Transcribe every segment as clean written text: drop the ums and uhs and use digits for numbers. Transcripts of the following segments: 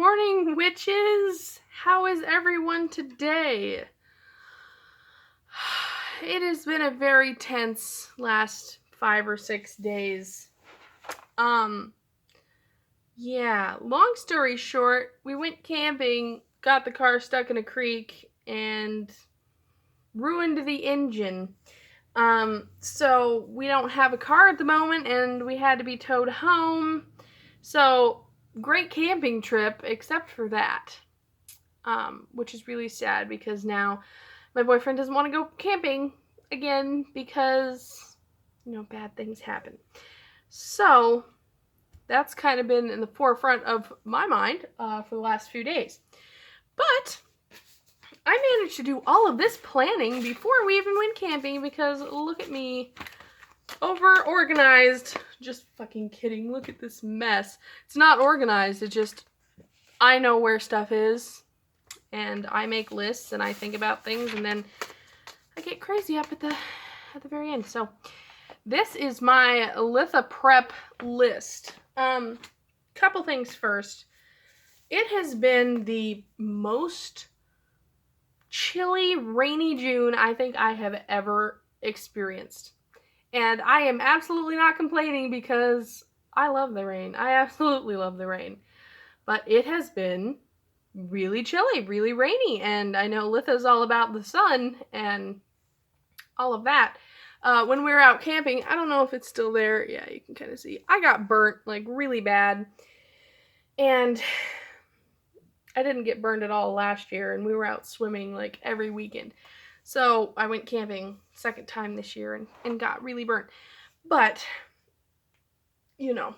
morning, witches! How is everyone today? It has been a very tense last 5 or 6 days. Yeah, long story short, we went camping, got the car stuck in a creek, and ruined the engine. So we don't have a car at the moment, and we had to be towed home. So, great camping trip, except for that. Which is really sad because now my boyfriend doesn't want to go camping again because, bad things happen. So, that's kind of been in the forefront of my mind for the last few days. But I managed to do all of this planning before we even went camping because look at me. Over-organized. Just fucking kidding. Look at this mess. It's not organized. It's just I know where stuff is. And I make lists and I think about things and then I get crazy up at the very end. So this is my Litha prep list. Couple things first. It has been the most chilly, rainy June I think I have ever experienced. And I am absolutely not complaining because I love the rain. I absolutely love the rain. But it has been really chilly, really rainy. And I know Litha's all about the sun and all of that. When we were out camping, I don't know if it's still there. Yeah, you can kind of see. I got burnt, like, really bad. And I didn't get burned at all last year. And we were out swimming, like, every weekend. So I went camping second time this year and got really burnt. But, yeah.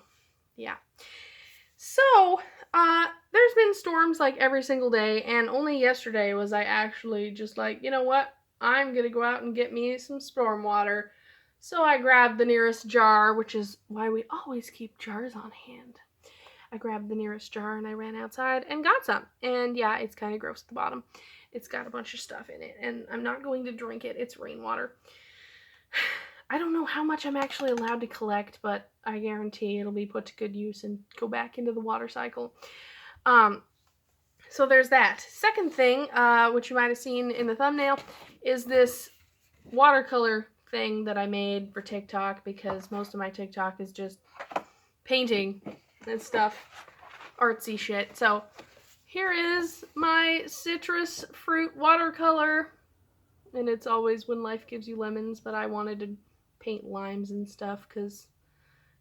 So, there's been storms like every single day, and only yesterday was I actually just like, you know what? I'm gonna go out and get me some storm water. So I grabbed the nearest jar, which is why we always keep jars on hand. I grabbed the nearest jar and I ran outside and got some. And yeah, it's kind of gross at the bottom. It's got a bunch of stuff in it, and I'm not going to drink it. It's rainwater. I don't know how much I'm actually allowed to collect, but I guarantee it'll be put to good use and go back into the water cycle. So there's that. Second thing, which you might have seen in the thumbnail, is this watercolor thing that I made for TikTok because most of my TikTok is just painting and stuff, artsy shit. So here is my citrus fruit watercolor, and it's always when life gives you lemons, but I wanted to paint limes and stuff because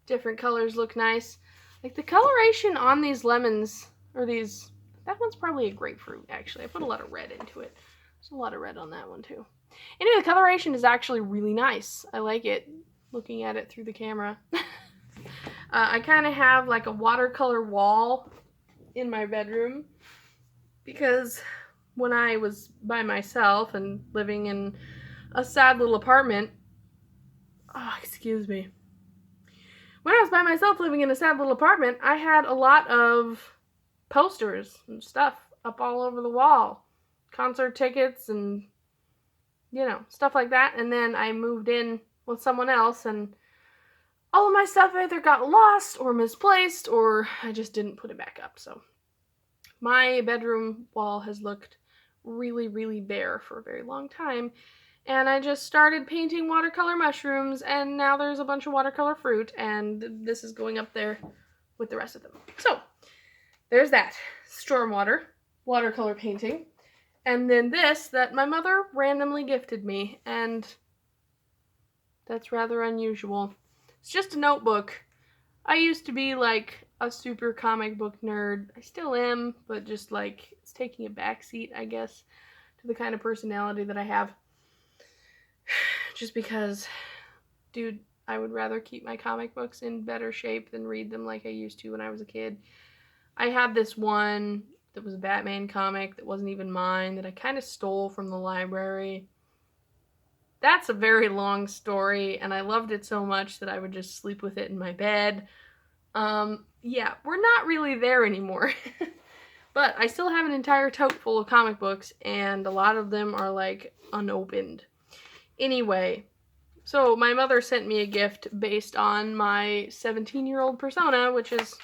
different colors look nice. Like the coloration on these lemons, that one's probably a grapefruit actually. I put a lot of red into it. There's a lot of red on that one too. Anyway, the coloration is actually really nice. I like it looking at it through the camera. I kind of have like a watercolor wall in my bedroom because when I was by myself and living in a sad little apartment, when I was by myself living in a sad little apartment, I had a lot of posters and stuff up all over the wall. Concert tickets and, stuff like that. And then I moved in with someone else and all of my stuff either got lost or misplaced or I just didn't put it back up. So my bedroom wall has looked really, really bare for a very long time. And I just started painting watercolor mushrooms, and now there's a bunch of watercolor fruit, and this is going up there with the rest of them. So, there's that. Stormwater, watercolor painting, and then this that my mother randomly gifted me, and that's rather unusual. It's just a notebook. I used to be like a super comic book nerd. I still am, but just like it's taking a backseat, I guess, to the kind of personality that I have. Just because, dude, I would rather keep my comic books in better shape than read them like I used to when I was a kid. I had this one that was a Batman comic that wasn't even mine that I kind of stole from the library. That's a very long story, and I loved it so much that I would just sleep with it in my bed. Yeah, we're not really there anymore. But I still have an entire tote full of comic books, and a lot of them are, like, unopened. Anyway, so my mother sent me a gift based on my 17-year-old persona, which is,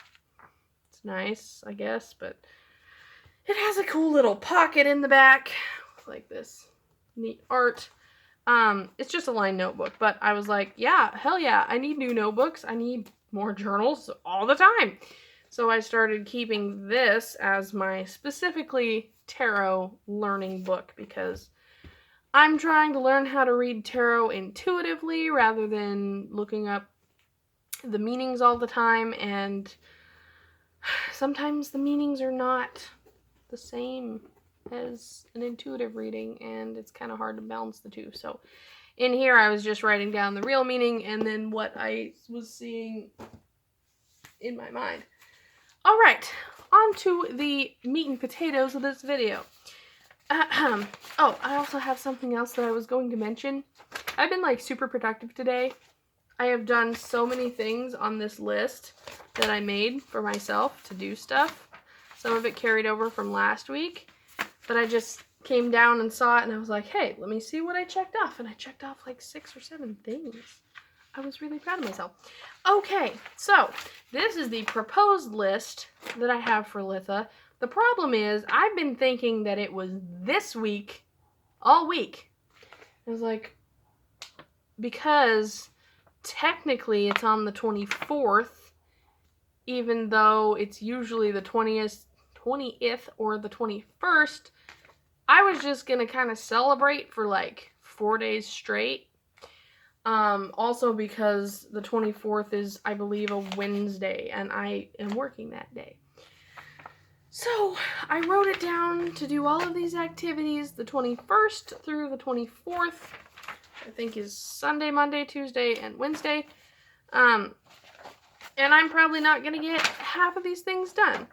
it's nice, I guess, but It has a cool little pocket in the back, like this neat art. It's just a lined notebook, but I was like, yeah, hell yeah, I need new notebooks. I need more journals all the time. So I started keeping this as my specifically tarot learning book because I'm trying to learn how to read tarot intuitively rather than looking up the meanings all the time, and sometimes the meanings are not the same as an intuitive reading, and it's kind of hard to balance the two. So in here I was just writing down the real meaning and then what I was seeing in my mind. All right, on to the meat and potatoes of this video. Oh, I also have something else that I was going to mention. I've been like super productive today. I have done so many things on this list that I made for myself to do stuff. Some of it carried over from last week, but I just came down and saw it and I was like, hey, let me see what I checked off. And I checked off like 6 or 7 things. I was really proud of myself. Okay, so this is the proposed list that I have for Litha. The problem is I've been thinking that it was this week, all week. I was like, because technically it's on the 24th, even though it's usually the 20th or the 21st. I was just going to kind of celebrate for like 4 days straight. Also because the 24th is, I believe, a Wednesday, and I am working that day. So I wrote it down to do all of these activities the 21st through the 24th. I think is Sunday, Monday, Tuesday, and Wednesday. And I'm probably not going to get half of these things done.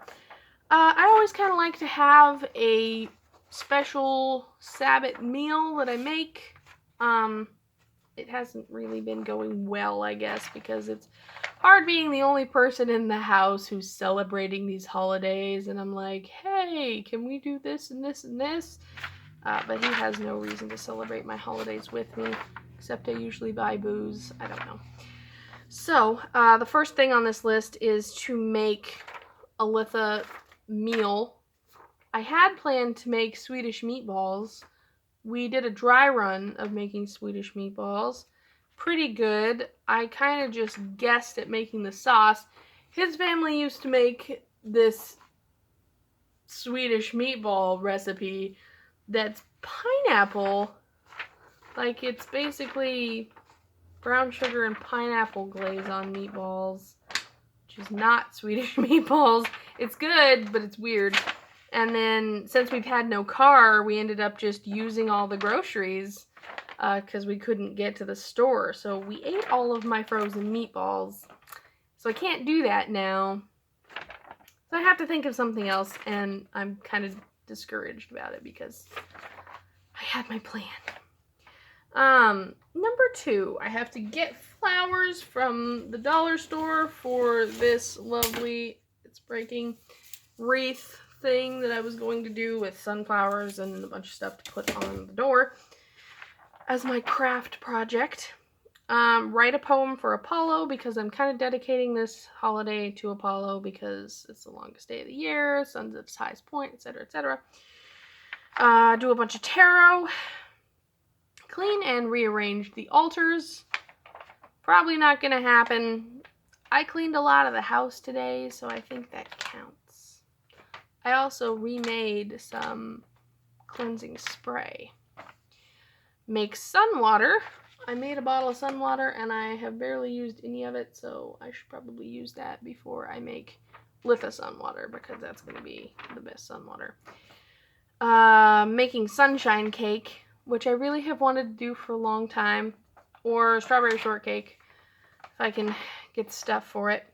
I always kind of like to have a special Sabbath meal that I make. It hasn't really been going well, I guess, because it's hard being the only person in the house who's celebrating these holidays, and I'm like, hey, can we do this and this and this? But he has no reason to celebrate my holidays with me, except I usually buy booze. I don't know. So, the first thing on this list is to make a Litha meal. I had planned to make Swedish meatballs. We did a dry run of making Swedish meatballs. Pretty good. I kind of just guessed at making the sauce. His family used to make this Swedish meatball recipe that's pineapple. Like, it's basically brown sugar and pineapple glaze on meatballs, which is not Swedish meatballs. It's good, but it's weird. And then, since we've had no car, we ended up just using all the groceries because we couldn't get to the store. So we ate all of my frozen meatballs. So I can't do that now. So I have to think of something else, and I'm kind of discouraged about it because I had my plan. Number 2, I have to get flowers from the dollar store for this lovely, it's breaking, wreath thing that I was going to do with sunflowers and a bunch of stuff to put on the door as my craft project. Write a poem for Apollo because I'm kind of dedicating this holiday to Apollo because it's the longest day of the year, sun's at its highest point, etc., etc. Do a bunch of tarot. Clean and rearrange the altars. Probably not going to happen. I cleaned a lot of the house today, so I think that counts. I also remade some cleansing spray. Make sun water. I made a bottle of sun water and I have barely used any of it, so I should probably use that before I make Litha sun water because that's going to be the best sun water. Making sunshine cake, which I really have wanted to do for a long time, or strawberry shortcake if I can get stuff for it.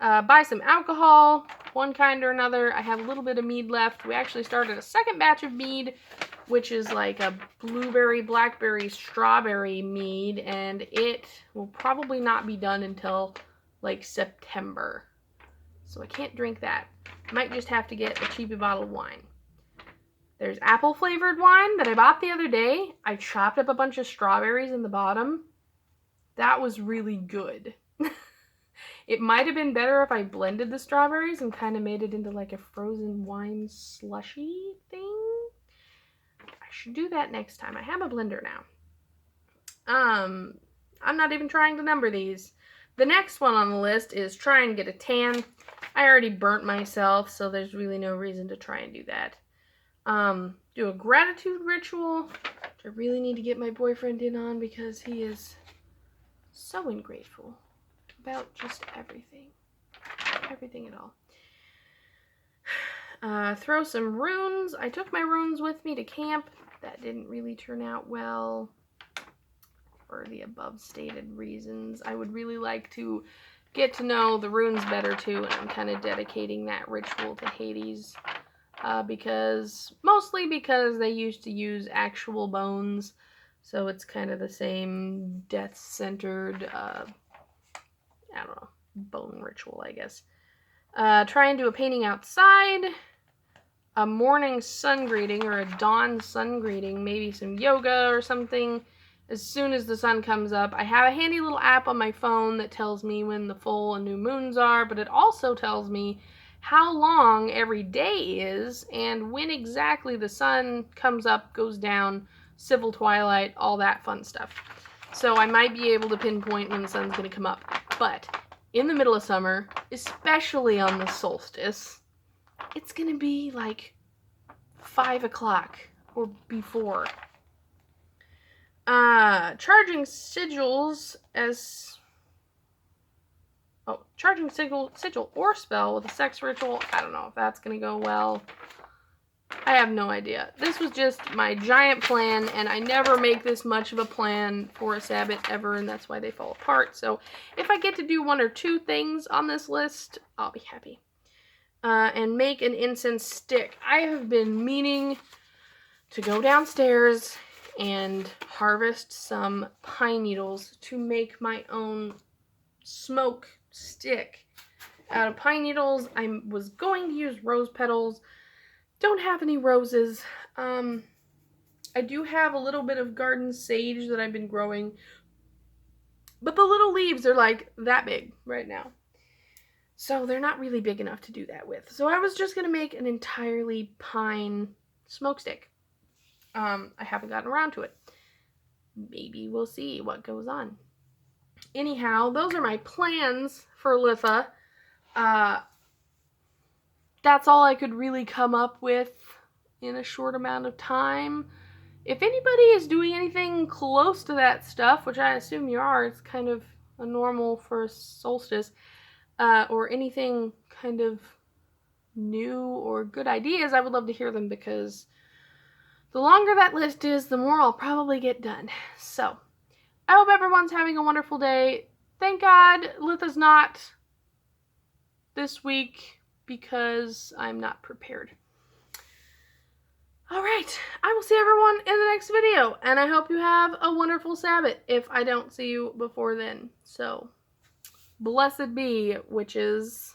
Buy some alcohol, one kind or another. I have a little bit of mead left. We actually started a second batch of mead, which is like a blueberry, blackberry, strawberry mead, and it will probably not be done until like September. So I can't drink that. Might just have to get a cheapy bottle of wine. There's apple flavored wine that I bought the other day. I chopped up a bunch of strawberries in the bottom. That was really good. It might have been better if I blended the strawberries and kind of made it into like a frozen wine slushy thing. I should do that next time. I have a blender now. I'm not even trying to number these. The next one on the list is try and get a tan. I already burnt myself, so there's really no reason to try and do that. Do a gratitude ritual, which I really need to get my boyfriend in on because he is so ungrateful about just everything. Everything at all. Throw some runes. I took my runes with me to camp. That didn't really turn out well for the above stated reasons. I would really like to get to know the runes better too, and I'm kind of dedicating that ritual to Hades. Mostly because they used to use actual bones, so it's kind of the same death-centered, I don't know, bone ritual, I guess. Try and do a painting outside, a morning sun greeting or a dawn sun greeting, maybe some yoga or something as soon as the sun comes up. I have a handy little app on my phone that tells me when the full and new moons are, but it also tells me how long every day is and when exactly the sun comes up, goes down, civil twilight, all that fun stuff. So I might be able to pinpoint when the sun's going to come up. But in the middle of summer, especially on the solstice, it's going to be like 5 o'clock or before. Charging sigil or spell with a sex ritual. I don't know if that's gonna go well. I have no idea. This was just my giant plan, and I never make this much of a plan for a Sabbath ever, and that's why they fall apart. So if I get to do 1 or 2 things on this list, I'll be happy. And make an incense stick. I have been meaning to go downstairs and harvest some pine needles to make my own smoke stick out of pine needles. I was going to use rose petals. Don't have any roses. I do have a little bit of garden sage that I've been growing, but the little leaves are like that big right now. So they're not really big enough to do that with. So I was just going to make an entirely pine smoke stick. I haven't gotten around to it. Maybe we'll see what goes on. Anyhow, those are my plans for Litha. That's all I could really come up with in a short amount of time. If anybody is doing anything close to that stuff, which I assume you are, it's kind of a normal for solstice, or anything kind of new or good ideas, I would love to hear them, because the longer that list is, the more I'll probably get done. So, I hope everyone's having a wonderful day. Thank God Litha's not this week, because I'm not prepared. Alright, I will see everyone in the next video, and I hope you have a wonderful Sabbath if I don't see you before then. So, blessed be, witches.